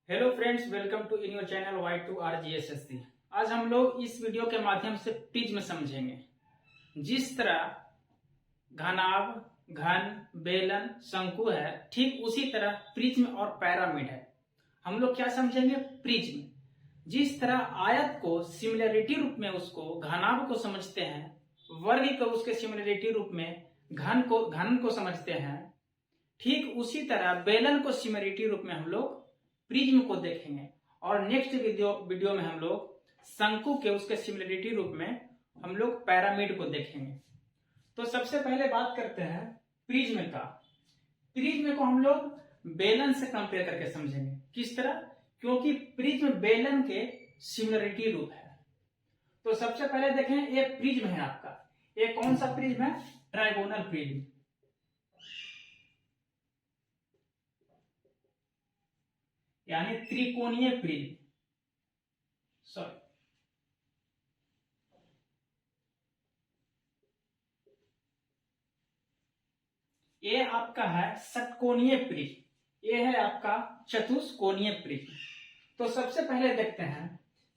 Hello friends, welcome to in your channel Y2RGSSC। आज हम लोग इस वीडियो के माध्यम से प्रिज्म समझेंगे। जिस तरह घनाभ, घन, बेलन, शंकु है, ठीक उसी तरह प्रिज्म और पिरामिड है। हम लोग क्या समझेंगे? प्रिज्म। जिस तरह आयत को सिमिलरिटी रूप में उसको घनाभ को समझते हैं, वर्ग को उसके सिमिलरिटी रूप में घन को समझते हैं, ठीक उसी तरह बेलन को सिमिलरिटी रूप में हम लोग प्रिज्म को देखेंगे। और नेक्स्ट वीडियो में हम लोग शंकु के उसके सिमिलरिटी रूप में हम लोग पिरामिड को देखेंगे। तो सबसे पहले बात करते हैं प्रिज्म का। प्रिज्म को हम लोग बेलन से कंपेयर करके समझेंगे। किस तरह? क्योंकि प्रिज्म बेलन के सिमिलरिटी रूप है। तो सबसे पहले देखें, ये प्रिज्म है आपका। ये कौन सा प्रिज्म है? ट्राइगोनल प्रिज्म, यानी त्रिकोणीय प्रिज्म। सॉरी, ये आपका है षटकोणीय प्रिज्म, ये है आपका चतुष्कोणीय प्रिज्म। तो सबसे पहले देखते हैं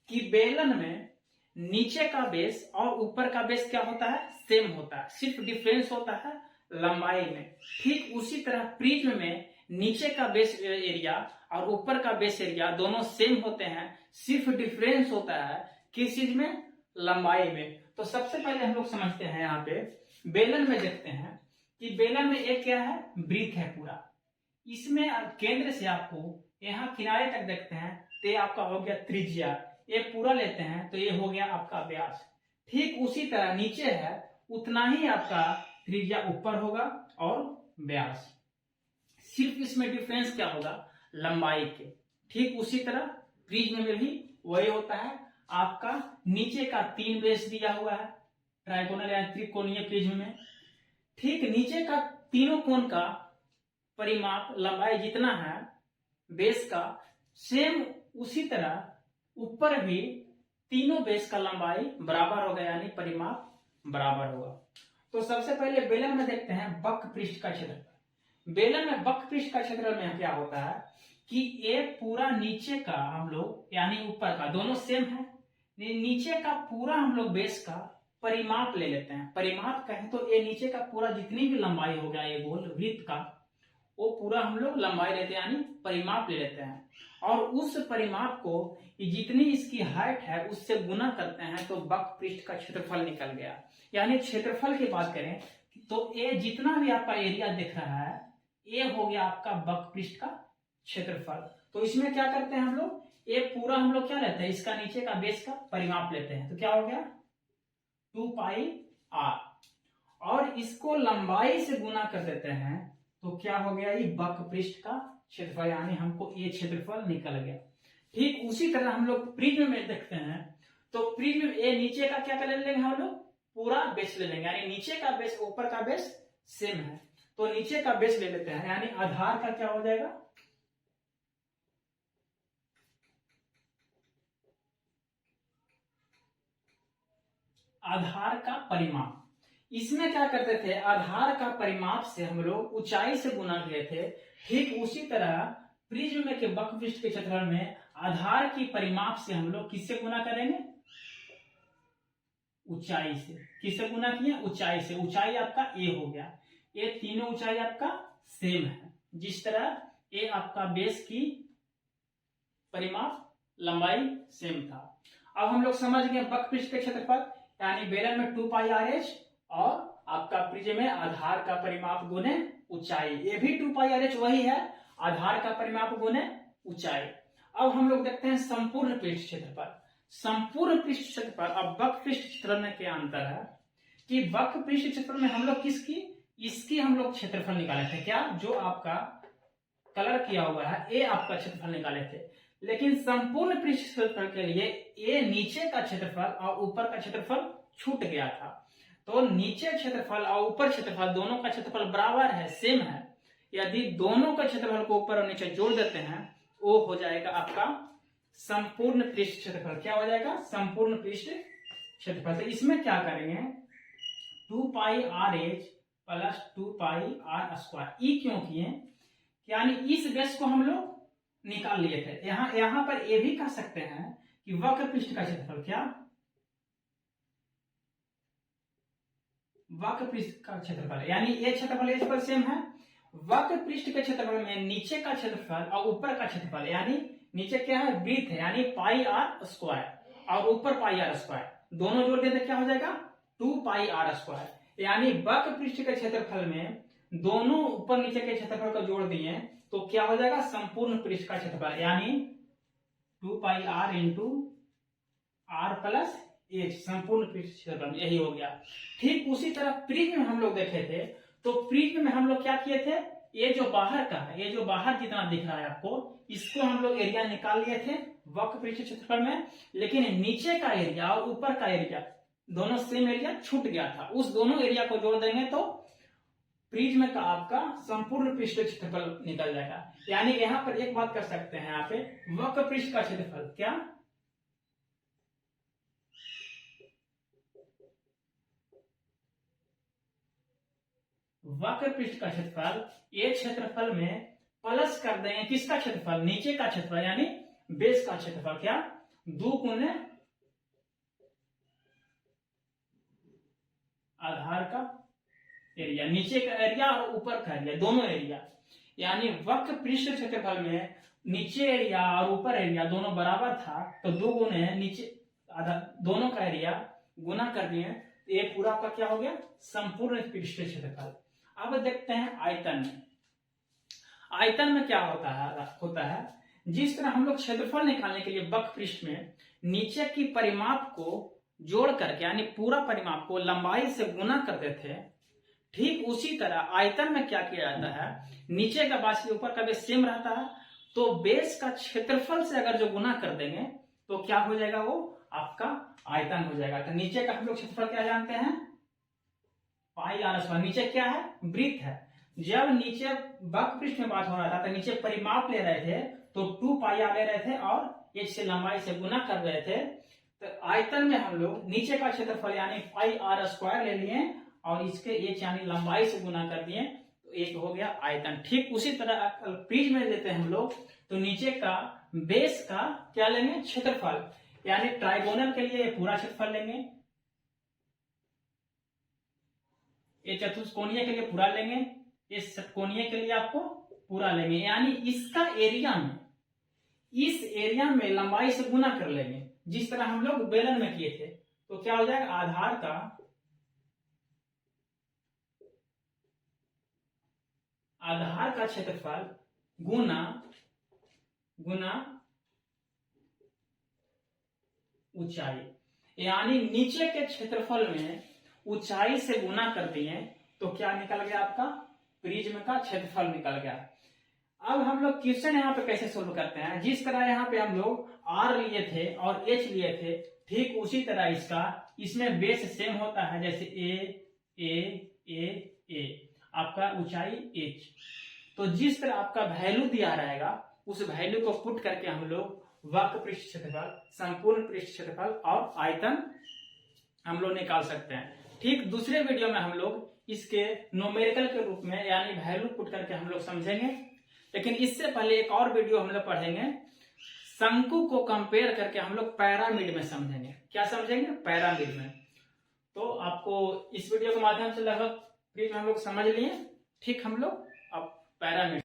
कि बेलन में नीचे का बेस और ऊपर का बेस क्या होता है? सेम होता है, सिर्फ डिफरेंस होता है लंबाई में। ठीक उसी तरह प्रिज्म में नीचे का बेस एरिया और ऊपर का बेस एरिया दोनों सेम होते हैं, सिर्फ डिफरेंस होता है किस चीज में? लंबाई में। तो सबसे पहले हम लोग समझते हैं, यहाँ पे बेलन में देखते हैं कि बेलन में एक क्या है? वृत्त है पूरा। इसमें केंद्र से आपको यहाँ किनारे तक देखते हैं तो ये आपका हो गया त्रिज्या। ये पूरा लेते हैं तो ये हो गया आपका व्यास। ठीक उसी तरह नीचे है, उतना ही आपका त्रिज्या ऊपर होगा और व्यास। सिर्फ इसमें डिफरेंस क्या होगा? लंबाई के। ठीक उसी तरह प्रिज्म में भी वही होता है। आपका नीचे का 3 बेस दिया हुआ है ट्राइगोनल या त्रिकोणीय प्रिज्म में। ठीक नीचे का तीनों कोण का परिमाप लंबाई जितना है बेस का, सेम उसी तरह ऊपर भी तीनों बेस का लंबाई बराबर होगा, यानी परिमाप बराबर होगा। तो सबसे पहले बेलन में देखते हैं वक्र पृष्ठ का क्षेत्रफल। बेलन में वक्र पृष्ठ का क्षेत्रफल में क्या होता है कि ये पूरा नीचे का हम लोग, यानी ऊपर का, दोनों सेम है, नीचे का पूरा हम लोग बेस का परिमाप ले लेते हैं। परिमाप कहें तो ये नीचे का पूरा जितनी भी लंबाई हो गया ये गोल वृत्त का, वो पूरा हम लोग लंबाई लेते हैं, यानी परिमाप ले लेते हैं। और उस परिमाप को जितनी इसकी हाइट है उससे गुना करते हैं तो वक्र पृष्ठ का क्षेत्रफल निकल गया। यानी क्षेत्रफल की बात करें तो ये जितना भी आपका एरिया दिख रहा है ये हो गया आपका वक्र पृष्ठ का क्षेत्रफल। तो इसमें क्या करते हैं हम लोग? ये पूरा हम लोग क्या लेते हैं? इसका नीचे का बेस का परिमाप लेते हैं। तो क्या हो गया? 2πr। और इसको लंबाई से गुना कर देते हैं तो क्या हो गया? ये वक्र पृष्ठ का क्षेत्रफल, यानी हमको ये क्षेत्रफल निकल गया। ठीक उसी तरह हम लोग प्रिज्म में देखते हैं तो प्रिज्म ये नीचे का क्या कर लेंगे हम लोग? पूरा बेस ले लेंगे, यानी नीचे का बेस ऊपर का बेस सेम है तो नीचे का बेस ले लेते हैं, यानी आधार का क्या हो जाएगा? आधार का परिमाप। इसमें क्या करते थे? आधार का परिमाप से हम लोग ऊंचाई से गुना किए थे। ठीक उसी तरह प्रिज्म में के वक्र पृष्ठ के क्षेत्रफल में आधार की परिमाप से हम लोग किससे गुना करेंगे? ऊंचाई से। किससे गुना किया? ऊंचाई से। ऊंचाई आपका ए हो गया। ये तीनों ऊंचाई आपका सेम है। जिस तरह ये आपका बेस की परिमाप लंबाई सेम था। अब हम लोग समझ गए वक्र पृष्ठ के क्षेत्रफल, यानी बेलन में 2πrh और आपका प्रिज्म में आधार का परिमाप गुने ऊंचाई। ये भी 2πrh वही है, आधार का परिमाप गुने ऊंचाई। अब हम लोग देखते हैं संपूर्ण पृष्ठ क्षेत्रफल। संपूर्ण पृष्ठ क्षेत्रफल। अब वक्र पृष्ठ क्षेत्रफल में क्या अंतर है कि वक्र पृष्ठ क्षेत्रफल में हम लोग इसकी हम लोग क्षेत्रफल निकाले थे। क्या? जो आपका कलर किया हुआ है ये आपका क्षेत्रफल निकाले थे। लेकिन संपूर्ण पृष्ठ क्षेत्रफल के लिए ये नीचे का क्षेत्रफल और ऊपर का क्षेत्रफल छूट गया था। तो नीचे क्षेत्रफल और ऊपर क्षेत्रफल दोनों का क्षेत्रफल बराबर है, सेम है। यदि दोनों का क्षेत्रफल को ऊपर और नीचे जोड़ देते हैं वो हो जाएगा आपका संपूर्ण पृष्ठ क्षेत्रफल। क्या हो जाएगा? संपूर्ण पृष्ठ क्षेत्रफल। तो इसमें क्या करेंगे? 2πrh plus 2πr²। ई क्यों किए? यानी इस बेस को हम लोग निकाल लिए थे। यहां पर ये भी कह सकते हैं कि वक्र पृष्ठ का क्षेत्रफल, क्या वक्र पृष्ठ का क्षेत्रफल, यानी ये क्षेत्रफल सेम है। वक्र पृष्ठ के क्षेत्रफल में नीचे का क्षेत्रफल और ऊपर का क्षेत्रफल, यानी नीचे क्या है, वृत्त है, यानी पाई आर स्क्वायर, और ऊपर पाई आर स्क्वायर, दोनों जोड़ देते क्या हो जाएगा 2 पाई आर स्क्वायर। यानी वक्र पृष्ठ के क्षेत्रफल में दोनों ऊपर नीचे के क्षेत्रफल को जोड़ दिए तो क्या हो जाएगा संपूर्ण पृष्ठ का क्षेत्रफल, यानी 2 pi r into r plus h, संपूर्ण पृष्ठ क्षेत्रफल, यही हो गया। ठीक उसी तरह प्रिज्म में हम लोग देखे थे, तो प्रिज्म में हम लोग क्या किए थे, ये जो बाहर का है, ये जो बाहर जितना दिख रहा है आपको, इसको हम लोग एरिया निकाल लिए थे वक्र पृष्ठ क्षेत्रफल में, लेकिन नीचे का एरिया और ऊपर का एरिया दोनों सेम एरिया छूट गया था, उस दोनों एरिया को जोड़ देंगे तो प्रिज्म का आपका संपूर्ण पृष्ठ क्षेत्रफल निकल जाएगा। यानी यहां पर एक बात कर सकते हैं, यहाँ पे वक्र पृष्ठ का क्षेत्रफल, क्या वक्र पृष्ठ का क्षेत्रफल, ये क्षेत्रफल में प्लस कर देंगे किसका क्षेत्रफल, नीचे का क्षेत्रफल, यानी बेस का क्षेत्रफल, क्या 2 गुने आधार का एरिया, नीचे का एरिया और ऊपर का एरिया, दोनों एरिया, यानी वक्र पृष्ठ क्षेत्रफल में नीचे एरिया और ऊपर एरिया दोनों बराबर था, तो 2 गुने नीचे आधा दोनों का एरिया गुना कर दिए, तो ये पूरा आपका क्या हो गया संपूर्ण पृष्ठ क्षेत्रफल। अब देखते हैं आयतन में। आयतन में क्या होता है जिस तरह हम लोग क्षेत्रफल निकालने के लिए वक्र पृष्ठ में नीचे की परिमाप को जोड़ करके, यानी पूरा परिमाप को लंबाई से गुना करते थे, ठीक उसी तरह आयतन में क्या किया जाता है, नीचे का बासी ऊपर का बेस सेम रहता है, तो बेस का क्षेत्रफल से अगर जो गुना कर देंगे तो क्या हो जाएगा, वो आपका आयतन हो जाएगा। तो नीचे का हम लोग क्षेत्रफल क्या जानते हैं, पाई आर स्क्वायर, नीचे क्या है वृत्त है। जब नीचे वक्र पृष्ठ में बात हो रहा था तो नीचे परिमाप ले रहे थे तो 2 पाई आर ले रहे थे और एच से लंबाई से गुना कर रहे थे, तो आयतन में हम लोग नीचे का क्षेत्रफल यानी पाई आर स्क्वायर ले लिए और इसके एच यानी लंबाई से गुना कर दिए, तो एक हो गया आयतन। ठीक उसी तरह प्रिज्म में लेते हैं हम लोग, तो नीचे का बेस का क्या लेंगे क्षेत्रफल, यानी ट्राइगोनल के लिए पूरा क्षेत्रफल लेंगे, ये चतुष्कोणीय के लिए पूरा लेंगे, इस षटकोणीय के लिए आपको पूरा लेंगे, यानी इसका एरिया में इस एरिया में लंबाई से गुना कर लेंगे, जिस तरह हम लोग बेलन में किए थे, तो क्या हो जाएगा आधार का क्षेत्रफल गुना ऊंचाई, यानी नीचे के क्षेत्रफल में ऊंचाई से गुना कर दिए तो क्या निकल गया आपका प्रिज्म का क्षेत्रफल निकल गया। अब हम लोग क्वेश्चन यहाँ पे कैसे सोल्व करते हैं, जिस तरह यहाँ पे हम लोग आर लिए थे और एच लिए थे, ठीक उसी तरह इसमें बेस सेम होता है, जैसे ए आपका ऊंचाई एच, तो जिस तरह आपका वैल्यू दिया रहेगा उस वैल्यू को पुट करके हम लोग वक्र पृष्ठ क्षेत्रफल, संपूर्ण पृष्ठ क्षेत्रफल और आयतन हम लोग निकाल सकते हैं। ठीक दूसरे वीडियो में हम लोग इसके न्यूमेरिकल के रूप में यानी वैल्यू पुट करके हम लोग समझेंगे, लेकिन इससे पहले एक और वीडियो हम लोग पढ़ेंगे, शंकु को कंपेयर करके हम लोग पैरामिड में समझेंगे। क्या समझेंगे, पैरामिड में। तो आपको इस वीडियो के माध्यम से लगभग हम लोग समझ लिए। ठीक हम लोग अब पैरामिड